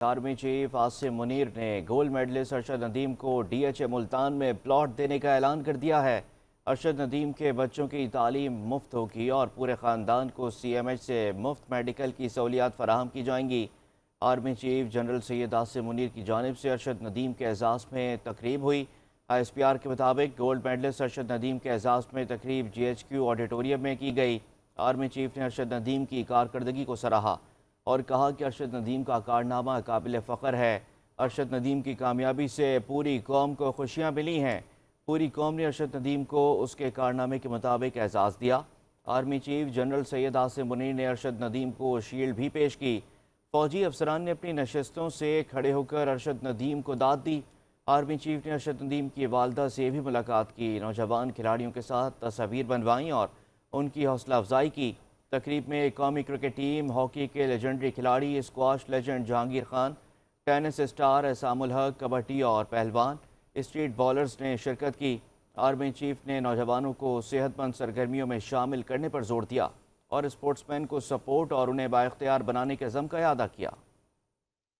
Army chief Asim Munir نے gold medalist Arshad Nadeem کو D H A Multan میں پلاٹ دینے کا اعلان کر دیا ہے۔ ارشد ندیم کے بچوں کی تعلیم مفت ہوگی اور پورے خاندان کو سی ایم ایچ سے مفت میڈیکل کی سہولیات فراہم کی جائیں گی۔ Army chief general Syed Asim Munir کی جانب سے ارشد ندیم کے اعزاز میں تقریب ہوئی۔ آئی ایس پی آر کے مطابق گولڈ میڈلسٹ ارشد ندیم کے اعزاز میں تقریب جی ایچ کیو آڈیٹوریم میں کی گئی۔ آرمی چیف نے ارشد ندیم کی کارکردگی کو سراہا اور کہا کہ ارشد ندیم کا کارنامہ قابل فخر ہے۔ ارشد ندیم کی کامیابی سے پوری قوم کو خوشیاں ملی ہیں۔ پوری قوم نے ارشد ندیم کو اس کے کارنامے کے مطابق اعزاز دیا۔ Army chief general Syed Asim Munir نے ارشد ندیم کو شیلڈ بھی پیش کی۔ فوجی افسران نے اپنی نشستوں سے کھڑے ہو کر ارشد ندیم کو داد دی۔ آرمی چیف نے ارشد ندیم کی والدہ سے بھی ملاقات کی، نوجوان کھلاڑیوں کے ساتھ تصاویر بنوائیں اور ان کی حوصلہ افزائی کی۔ تقریب میں قومی کرکٹ ٹیم، ہاکی کے لیجنڈری کھلاڑی، squash legend Jahangir Khan, tennis star Aisam ul Haq, kabaddi اور پہلوان، اسٹریٹ بالرز نے شرکت کی۔ آرمی چیف نے نوجوانوں کو صحت مند سرگرمیوں میں شامل کرنے پر زور دیا اور اسپورٹس مین کو سپورٹ اور انہیں بااختیار بنانے کے عزم کا اعادہ کیا۔